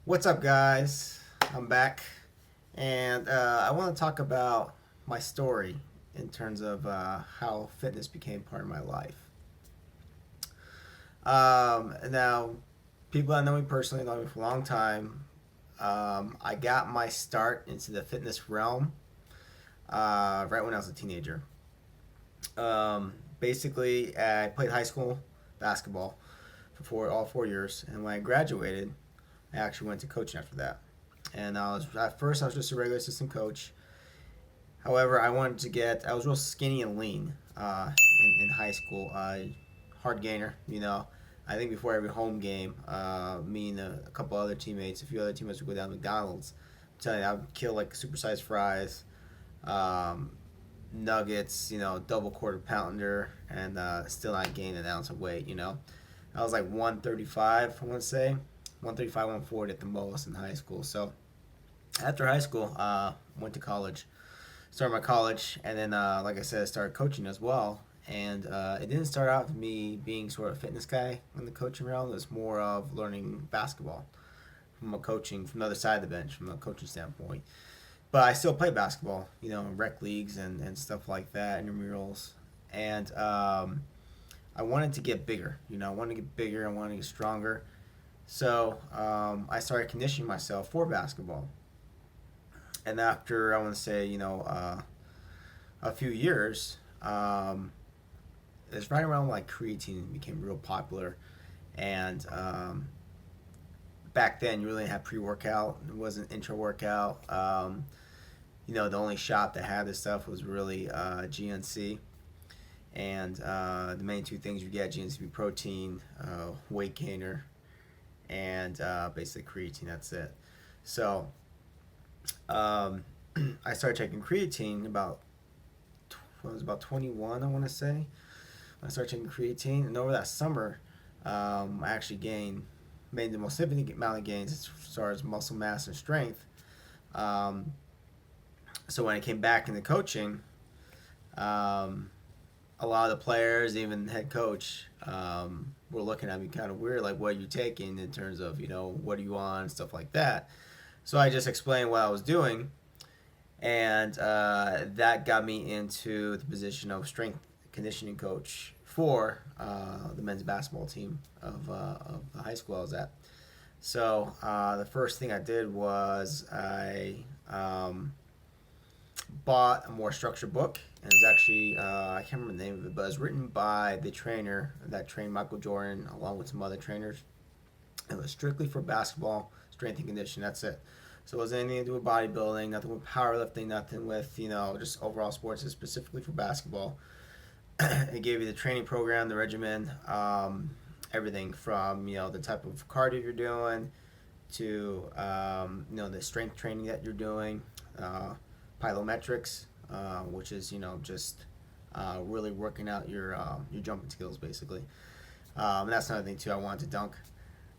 What's up, guys? I'm back, and I want to talk about my story in terms of how fitness became part of my life. Now, people that know me personally know me for a long time. I got my start into the fitness realm right when I was a teenager. Basically, I played high school basketball for all 4 years, and when I graduated, I actually went to coaching after that. And at first I was just a regular assistant coach. However, I was real skinny and lean in high school. Hard gainer, you know. I think before every home game, me and a couple other teammates, a few other teammates would go down to McDonald's. I'm telling you, I would kill like supersized fries, um, nuggets, double quarter pounder, and still not gain an ounce of weight, I was like 135, I want to say. 135, 140 at the most in high school. So after high school, went to college, started my college, and then, like I said, I started coaching as well. And it didn't start out with me being sort of a fitness guy in the coaching realm. It was more of learning basketball from the other side of the bench, from a coaching standpoint. But I still play basketball, in rec leagues and stuff like that, intramurals. And I wanted to get bigger. I wanted to get bigger. I wanted to get stronger. So I started conditioning myself for basketball. And after I want to say a few years, it's right around like creatine became real popular, and back then you really didn't have pre-workout. It wasn't intra-workout. The only shop that had this stuff was really GNC, and the main two things you get GNC protein, weight gainer, and basically creatine. That's it. So um, I started taking creatine about when I was about 21, I want to say. I started taking creatine, and over that summer, I actually made the most significant amount of gains as far as muscle mass and strength. Um, so when I came back into coaching, um, a lot of the players, even the head coach, were looking at me kind of weird, like, what are you taking in terms of, what are you on, stuff like that. So I just explained what I was doing, and that got me into the position of strength conditioning coach for the men's basketball team of the high school I was at. So the first thing I did was I bought a more structured book, and it was actually I can't remember the name of it, but it was written by the trainer that trained Michael Jordan along with some other trainers. It was strictly for basketball, strength and conditioning. That's it. So it wasn't anything to do with bodybuilding, nothing with powerlifting, nothing with just overall sports. It's specifically for basketball. It gave you the training program, the regimen, everything from the type of cardio you're doing to the strength training that you're doing, plyometrics, which is just really working out your jumping skills basically. And that's another thing too. I wanted to dunk,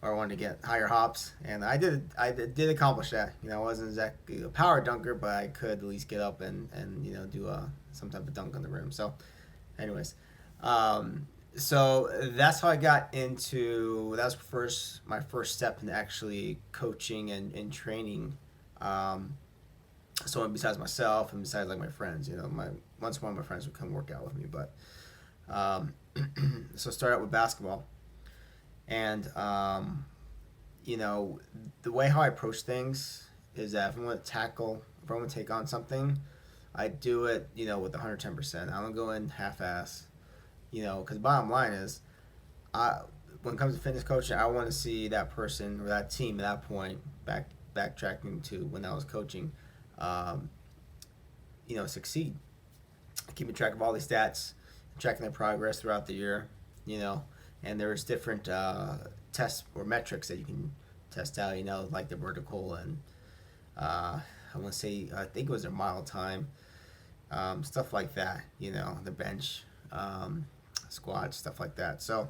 or I wanted to get higher hops, and I did accomplish that. I wasn't exactly a power dunker, but I could at least get up and do some type of dunk on the rim. So, anyways, so that's how I got into. That was my first step in actually coaching and training. Someone besides myself and besides like my friends. My once in a while my friends would come work out with me, but um, so start out with basketball, and the way how I approach things is that if I want to take on something, I do it, with 110%. I don't go in half-ass, because bottom line is, I when it comes to fitness coaching, I want to see that person or that team at that point, backtracking to when I was coaching, um, succeed. Keeping track of all these stats, tracking their progress throughout the year, you know, and there's different tests or metrics that you can test out, like the vertical and I want to say, I think it was their mile time, stuff like that, the bench, squats, stuff like that. So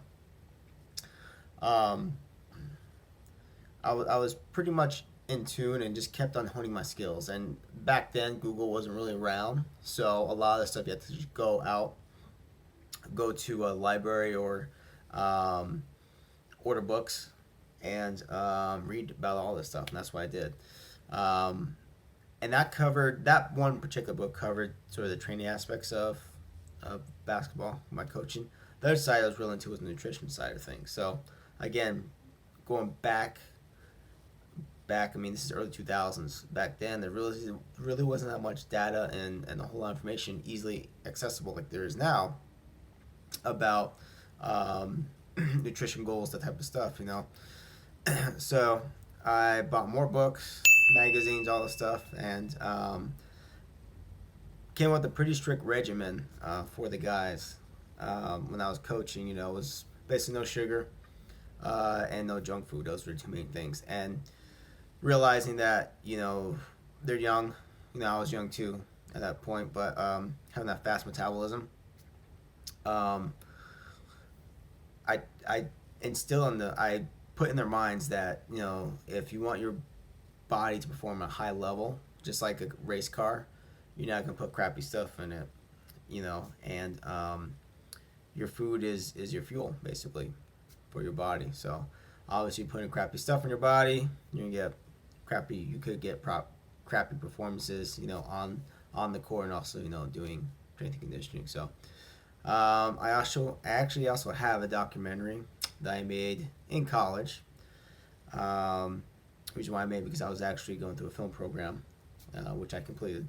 um, I was pretty much in tune and just kept on honing my skills. And back then, Google wasn't really around, so a lot of the stuff you had to just go to a library or um, order books and read about all this stuff, and that's what I did. Um, and that one particular book covered sort of the training aspects of basketball, my coaching. The other side I was really into was the nutrition side of things. So again, going back, I mean, this is early 2000s. Back then, there really wasn't that much data and a whole lot of information easily accessible like there is now about nutrition goals, that type of stuff, you know. So I bought more books, magazines, all this stuff, and came up with a pretty strict regimen for the guys when I was coaching. You know, it was basically no sugar and no junk food. Those were the two main things. And realizing that, you know, they're young. You know, I was young too at that point, but having that fast metabolism, um, I instill in I put in their minds that, you know, if you want your body to perform at a high level, just like a race car, you're not gonna put crappy stuff in it, you know, and your food is your fuel basically for your body. So obviously, putting crappy stuff in your body, you're gonna get crappy. You could get crappy performances, you know, on the court, and also, you know, doing strength and conditioning. So I actually also have a documentary that I made in college. Reason why I made it because I was actually going through a film program, which I completed,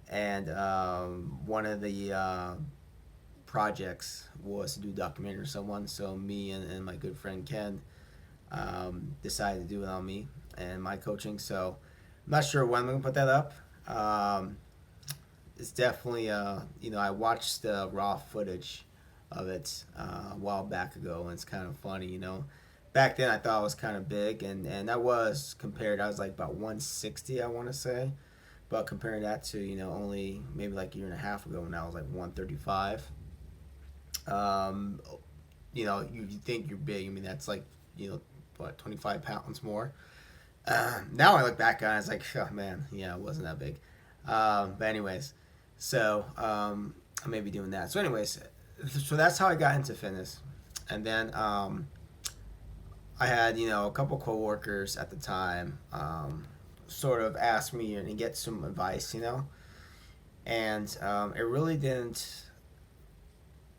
and one of the projects was to do a documentary on someone. So me and my good friend Ken decided to do it on me and my coaching. So I'm not sure when I'm gonna put that up. It's definitely you know, I watched the raw footage of it a while back ago, and it's kind of funny, you know. Back then I thought I was kind of big, and I was compared. I was like about 160, I want to say, but comparing that to, you know, only maybe like a year and a half ago when I was like 135. Um, you know, you think you're big. I mean, that's like, you know, what, 25 pounds more. Now I look back on it, it's like, oh man, yeah, it wasn't that big. But anyways, so I may be doing that. So anyways, so that's how I got into fitness, and then I had, you know, a couple coworkers at the time sort of ask me and get some advice, you know, and it really didn't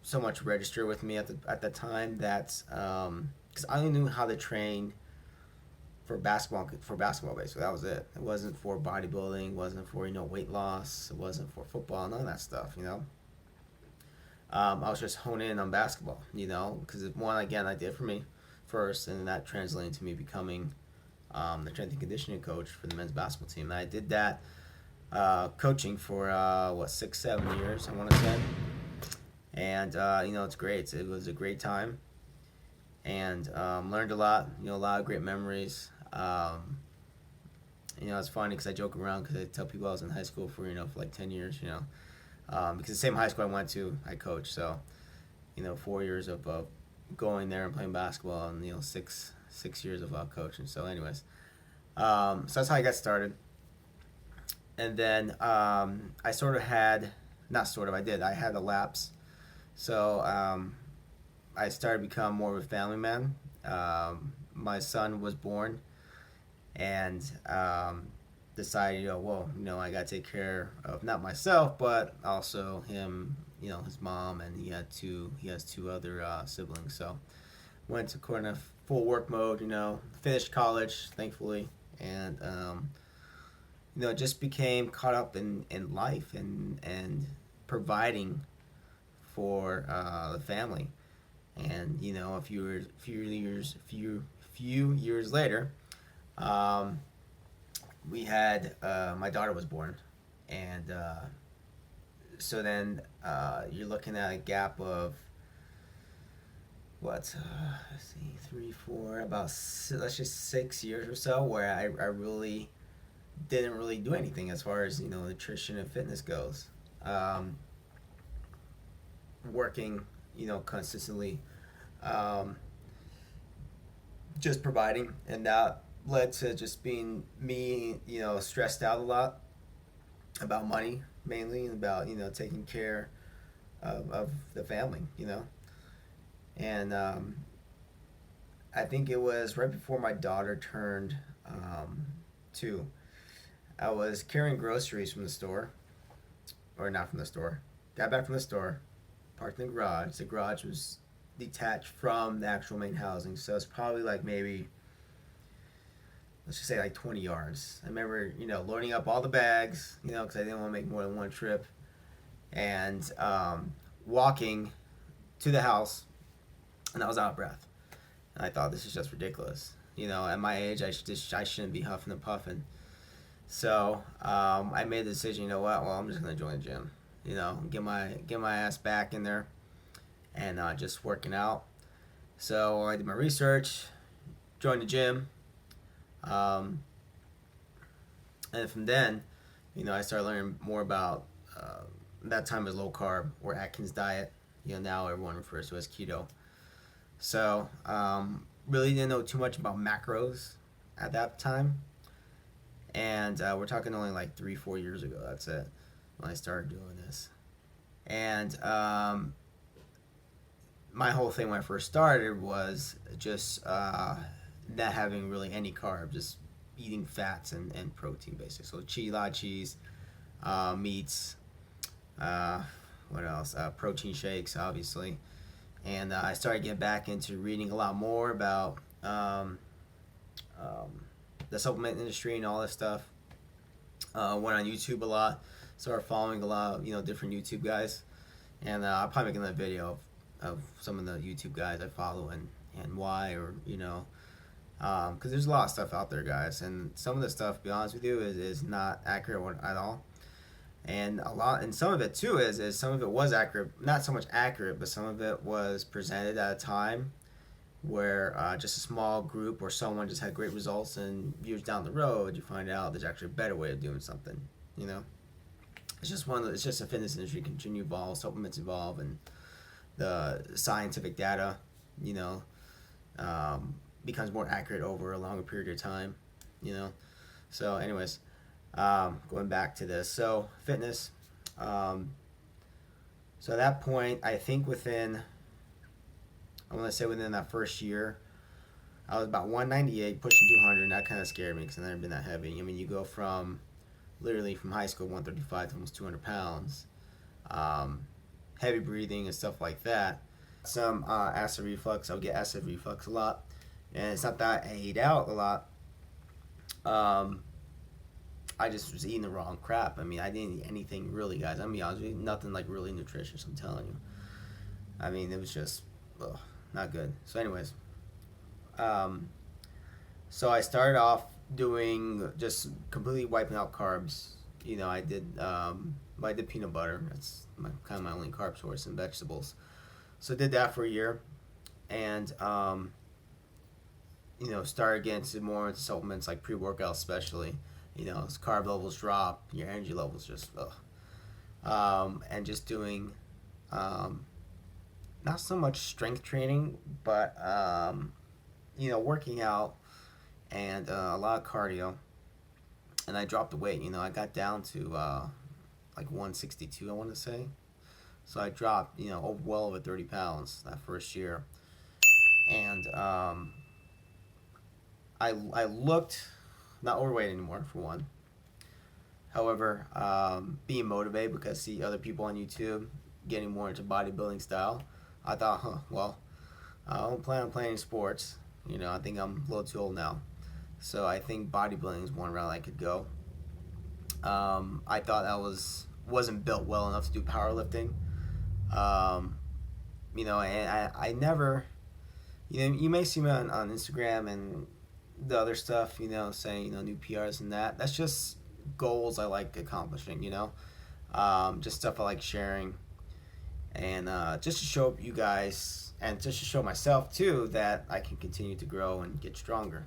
so much register with me at the time that because I only knew how to train for basketball basically. That was it. It wasn't for bodybuilding. It wasn't for, you know, weight loss. It wasn't for football. None of that stuff. You know. I was just honing in on basketball. You know, because one, again, I did for me first, and that translated to me becoming the strength and conditioning coach for the men's basketball team. And I did that coaching for what, 6 7 years, I want to say. And you know, it's great. It was a great time, and learned a lot. You know, a lot of great memories. You know, it's funny because I joke around because I tell people I was in high school for, you know, for like 10 years. You know, because the same high school I went to, I coached. So, you know, 4 years of going there and playing basketball, and, you know, six years of coaching. So, anyways, so that's how I got started. And then I sort of had, not sort of, I did. I had a lapse. So I started to become more of a family man. My son was born, and decided, you know, well, you know, I got to take care of not myself, but also him, you know, his mom, and he has two other siblings. So went to kind of full work mode, you know, finished college, thankfully, and you know, just became caught up in life and providing for the family. And, you know, few years later, um, we had my daughter was born, and so then you're looking at a gap of what, let's see, 3 4 about let's just 6 years or so, where I really didn't really do anything as far as, you know, nutrition and fitness goes. Um, Working, you know, consistently, um, just providing, and that led to just being me, you know, stressed out a lot about money mainly, and about, you know, taking care of the family, you know. And I think it was right before my daughter turned 2. I was carrying groceries from the store, or not from the store. Got back from the store, parked in the garage. The garage was detached from the actual main housing, so it's probably like maybe, let's just say like 20 yards. I remember, loading up all the bags, because I didn't want to make more than one trip, and walking to the house, and I was out of breath. And I thought, this is just ridiculous. At my age, I shouldn't be huffing and puffing. So I made the decision. You know what? Well, I'm just gonna join the gym. Get my ass back in there, and just working out. So I did my research, joined the gym, and from then, I started learning more about that time as low carb or Atkins diet. Now everyone refers to it as keto. So really didn't know too much about macros at that time, and we're talking only like 3-4 years ago. That's it, when I started doing this. And my whole thing when I first started was just not having really any carbs, just eating fats and protein basically. So a lot of cheese, meats, what else? Protein shakes, obviously. And I started getting back into reading a lot more about the supplement industry and all this stuff. Went on YouTube a lot, started following a lot of different YouTube guys, and I'll probably make another video of some of the YouTube guys I follow and why, or because there's a lot of stuff out there, guys, and some of the stuff, to be honest with you, is not accurate at all. And some of it too is some of it was accurate, not so much accurate, but some of it was presented at a time where just a small group or someone just had great results, and years down the road you find out there's actually a better way of doing something. It's just it's just a fitness industry continue to evolve, supplements evolve, and the scientific data, becomes more accurate over a longer period of time. So anyways. Going back to this, so fitness. So at that point, I think within that first year, I was about 198, pushing 200, and that kind of scared me because I've never been that heavy. I mean, you go from literally from high school 135 to almost 200 pounds, heavy breathing and stuff like that. Some acid reflux. I would get acid reflux a lot, and it's not that I ate out a lot. I just was eating the wrong crap. I mean, I didn't eat anything really, guys. I'm gonna be honest with you, nothing like really nutritious, I'm telling you. I mean, it was just, not good. So anyways, so I started off doing just completely wiping out carbs. I did peanut butter. That's kind of my only carb source, and vegetables. So I did that for a year, and started getting more into supplements like pre-workout, especially. As carb levels drop, your energy levels just, and just doing, not so much strength training, but, working out and a lot of cardio. And I dropped the weight, I got down to like 162, I want to say. So I dropped, well over 30 pounds that first year. And I looked not overweight anymore, for one. However, being motivated because I see other people on YouTube getting more into bodybuilding style, I thought, well, I don't plan on playing sports. I think I'm a little too old now. So I think bodybuilding is one route I could go. I thought I wasn't built well enough to do powerlifting. And I never, you may see me on Instagram and the other stuff, saying, new PRs and that. That's just goals I like accomplishing, just stuff I like sharing. And just to show you guys, and just to show myself too, that I can continue to grow and get stronger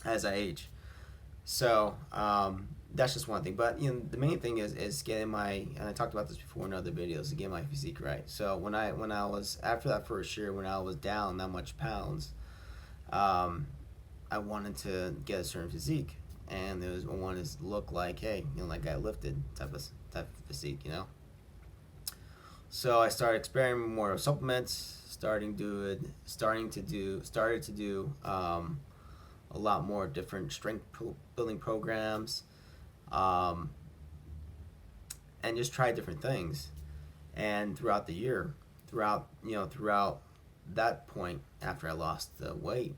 as I age. So that's just one thing. But the main thing is getting and I talked about this before in other videos, to get my physique right. So when I was, after that first year, when I was down that much pounds, I wanted to get a certain physique, and I wanted to look like, hey, like I lifted type of physique, So I started experimenting more with supplements, started to do a lot more different building programs, um, and just try different things. And throughout the year, throughout that point after I lost the weight,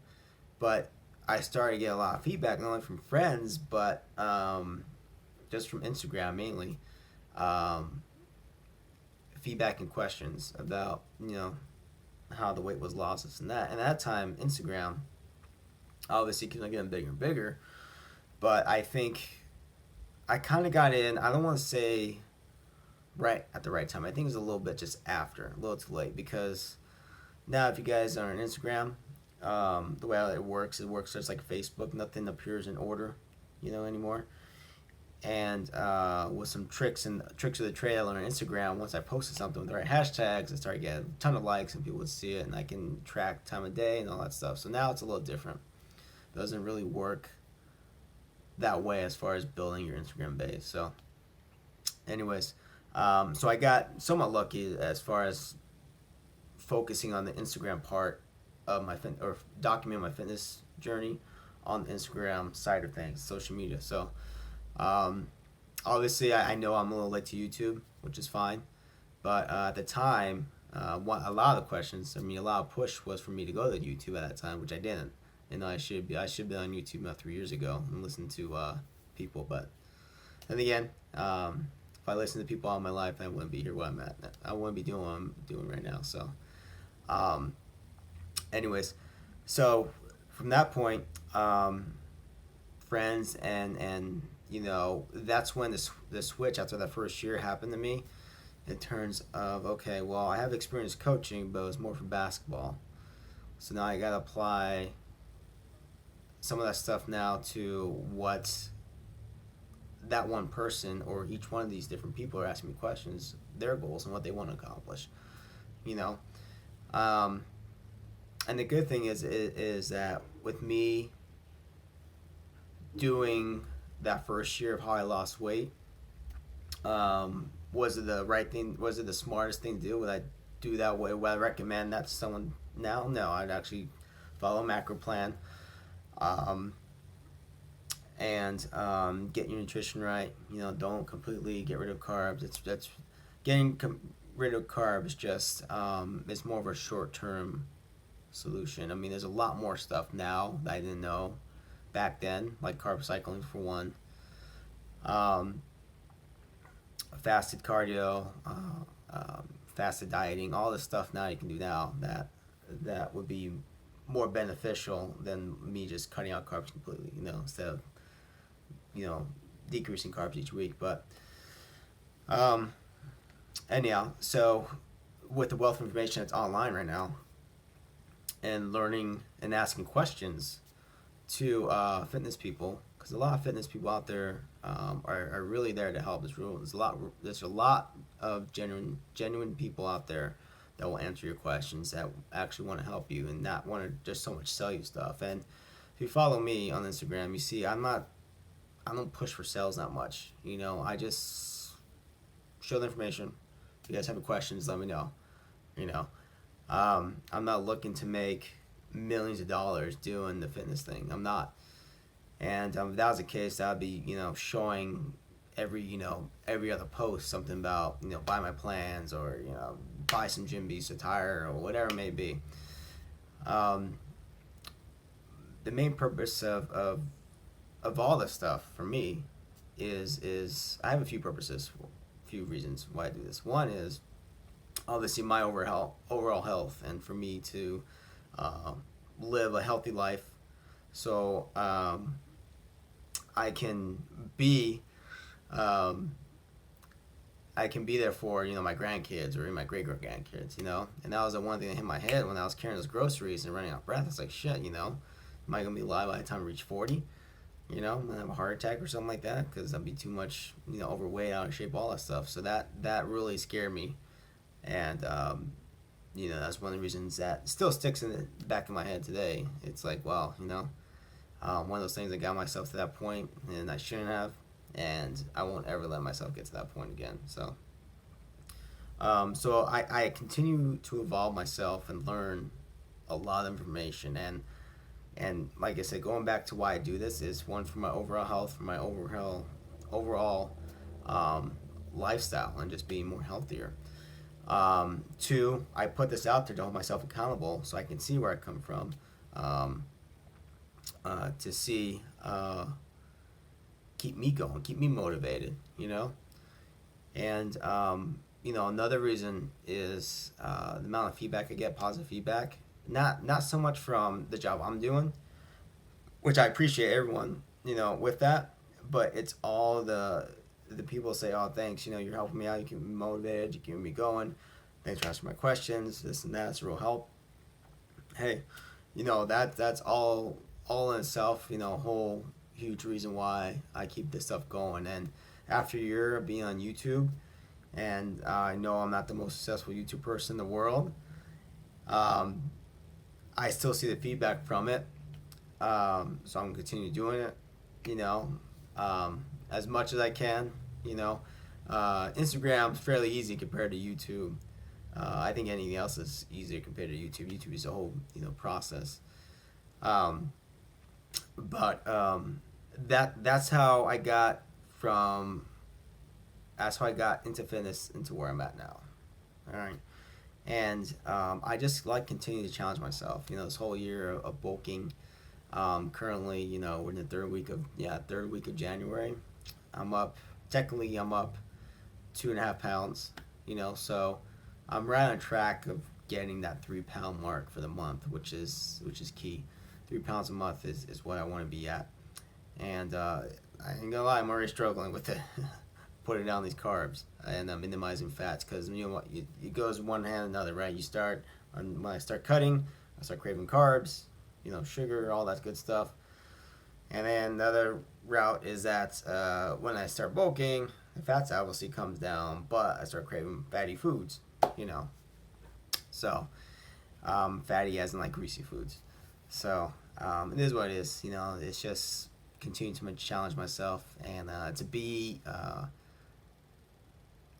but I started to get a lot of feedback not only from friends but just from Instagram mainly. Um, Feedback and questions about how the weight was lost, this and that. And at that time, Instagram obviously kept on getting bigger and bigger. But I think I kind of got in. I don't want to say right at the right time. I think it was a little bit just after, a little too late. Because now, if you guys are on Instagram, the way it works just like Facebook. Nothing appears in order, anymore. And with some tricks of the trade on Instagram, once I posted something with the right hashtags, I started getting a ton of likes and people would see it, and I can track time of day and all that stuff. So now it's a little different. It doesn't really work that way as far as building your Instagram base. So, anyways, so I got somewhat lucky as far as focusing on the Instagram part of or documenting my fitness journey on the Instagram side of things, social media. So um, obviously, I know I'm a little late to YouTube, which is fine. But at the time, a lot of the questions, a lot of push was for me to go to YouTube at that time, which I didn't. And I should be on YouTube about 3 years ago and listen to people. But then again, if I listened to people all my life, I wouldn't be here where I'm at. I wouldn't be doing what I'm doing right now. So, um, anyways, so from that point, friends and that's when the switch after that first year happened to me in terms of, okay, well, I have experience coaching, but it was more for basketball. So now I got to apply some of that stuff now to what that one person or each one of these different people are asking me questions, their goals and what they want to accomplish. You know, um, and the good thing is that with me doing that first year of how I lost weight, was it the right thing? Was it the smartest thing to do? Would I do that way? Would I recommend that to someone now? No, I'd actually follow a macro plan, um, and get your nutrition right. Don't completely get rid of carbs. That's getting rid of carbs. Just it's more of a short term solution. There's a lot more stuff now that I didn't know back then, like carb cycling for one. Um, Fasted cardio, fasted dieting, all this stuff now you can do now that would be more beneficial than me just cutting out carbs completely. Instead of you know decreasing carbs each week. But um, anyhow, so with the wealth of information that's online right now, and learning and asking questions to fitness people, because a lot of fitness people out there are really there to help. There's a lot of genuine people out there that will answer your questions, that actually want to help you and not want to just so much sell you stuff. And if you follow me on Instagram, you see I don't push for sales that much. I just show the information. If you guys have any questions, let me know. You know, I'm not looking to make millions of dollars doing the fitness thing. I'm not. And if that was the case, that would be showing every other post something about buy my plans, or buy some Gym Beast attire, or whatever it may be. Um, the main purpose of all this stuff for me is I have a few purposes, a few reasons why I do this. One is obviously my overall health, and for me to live a healthy life, so I can be there for my grandkids or my great grandkids, and that was the one thing that hit my head when I was carrying those groceries and running out of breath. It's like, shit, am I gonna be alive by the time I reach 40? I'm gonna have a heart attack or something like that because I'll be too much overweight, out of shape, all that stuff. So that really scared me, and that's one of the reasons that still sticks in the back of my head today. It's like, wow, one of those things that got myself to that point, and I shouldn't have, and I won't ever let myself get to that point again. So, So I continue to evolve myself and learn a lot of information. And like I said, going back to why I do this is one, for my overall health, for my overall um, lifestyle, and just being more healthier. Two, I put this out there to hold myself accountable so I can see where I come from, um, to see, keep me going, keep me motivated, you know? And, another reason is the amount of feedback I get, positive feedback. Not so much from the job I'm doing, which I appreciate everyone, with that, but it's all the people say, "Oh, thanks, you're helping me out, you keep me motivated, you keep me going. Thanks for answering my questions, this and that, it's a real help." Hey, that's all in itself, a whole huge reason why I keep this stuff going. And after a year of being on YouTube, and I know I'm not the most successful YouTube person in the world, um, I still see the feedback from it. So I'm gonna continue doing it, you know, as much as I can. You know, Instagram's fairly easy compared to YouTube. I think anything else is easier compared to YouTube. YouTube is a whole process. Um, but that's how I got from that's how I got into fitness into where I'm at now. All right. And I just like continue to challenge myself. This whole year of bulking. Currently, we're in the third week of January. I'm up. Technically, I'm up 2.5 pounds. So I'm right on track of getting that 3 pound mark for the month, which is key. 3 pounds a month is what I want to be at. And I ain't gonna lie, I'm already struggling with it. Putting down these carbs and minimizing fats, because it goes one hand another, right? When I start cutting, I start craving carbs, sugar, all that good stuff. And then the other route is that when I start bulking, the fats obviously comes down, but I start craving fatty foods, you know. So fatty as in like greasy foods. So it is what it is, It's just continue to challenge myself and to be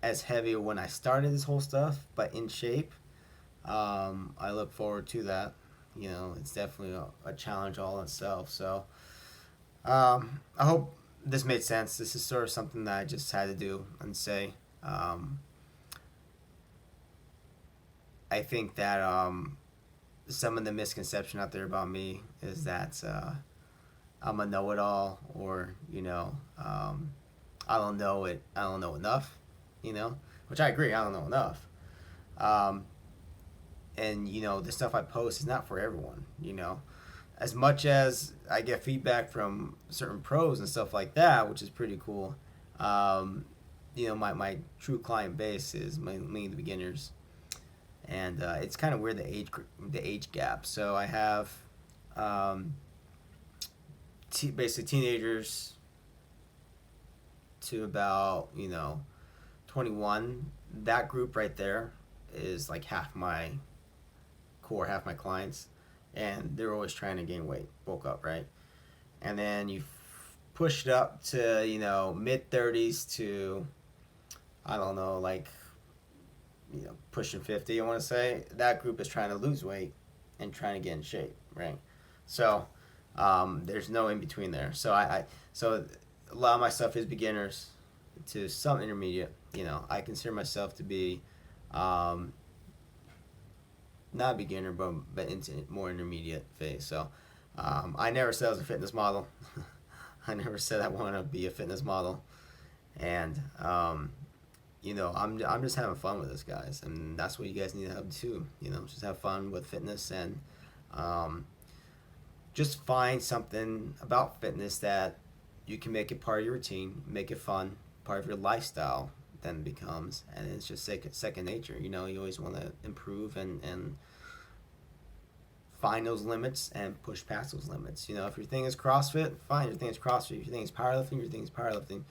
as heavy when I started this whole stuff, but in shape. I look forward to that. It's definitely a challenge all in itself. So I hope this made sense. This is sort of something that I just had to do and say. I think that some of the misconception out there about me is that I'm a know-it-all, or I don't know it. I don't know enough. Which I agree. I don't know enough. Um, and the stuff I post is not for everyone. As much as I get feedback from certain pros and stuff like that, which is pretty cool. My true client base is mainly the beginners, and it's kind of weird, the age gap. So I have basically teenagers to about 21. That group right there is like half my core, half my clients, and they're always trying to gain weight, bulk up, right? And then you push it up to mid 30s to, I don't know, like pushing 50. I want to say that group is trying to lose weight and trying to get in shape, right? So there's no in between there. So a lot of my stuff is beginners to some intermediate. I consider myself to be not a beginner, but into more intermediate phase. So I never said I was a fitness model. I never said I want to be a fitness model, and I'm just having fun with this, guys, and that's what you guys need to have too. Just have fun with fitness, and just find something about fitness that you can make it part of your routine, make it fun, part of your lifestyle. Then it becomes, and it's just second nature. You always want to improve and find those limits and push past those limits. If your thing is CrossFit, fine. Your thing is CrossFit. If your thing is powerlifting, your thing is powerlifting.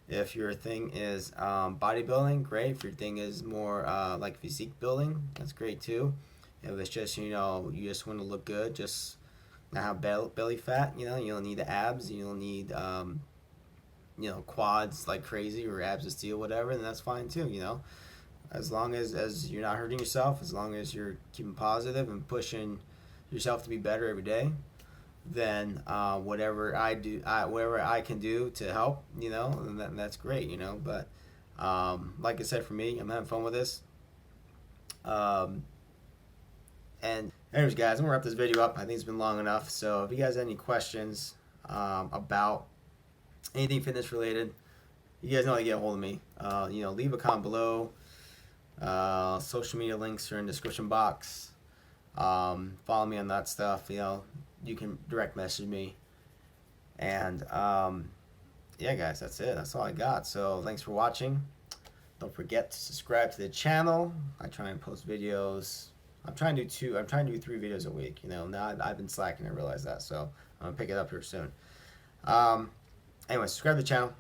If your thing is bodybuilding, great. If your thing is more like physique building, that's great too. If it's just you just want to look good, just not have belly fat. You don't need the abs. You don't need quads like crazy, or abs of steel, whatever. Then that's fine too. as long as you're not hurting yourself, as long as you're keeping positive and pushing yourself to be better every day, then whatever I do, whatever I can do to help, and that's great, But like I said, for me, I'm having fun with this. And anyways, guys, I'm gonna wrap this video up. I think it's been long enough. So if you guys have any questions about anything fitness related, you guys know how to get a hold of me. Leave a comment below. Social media links are in the description box. Follow me on that stuff. You can direct message me. And yeah, guys, that's it. That's all I got. So thanks for watching. Don't forget to subscribe to the channel. I try and post videos. I'm trying to do 3 videos a week. Now I've been slacking. I realize that. So I'm gonna pick it up here soon. Anyway, subscribe to the channel.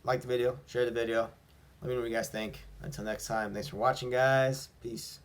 Like the video. Share the video. Let me know what you guys think. Until next time, thanks for watching, guys. Peace.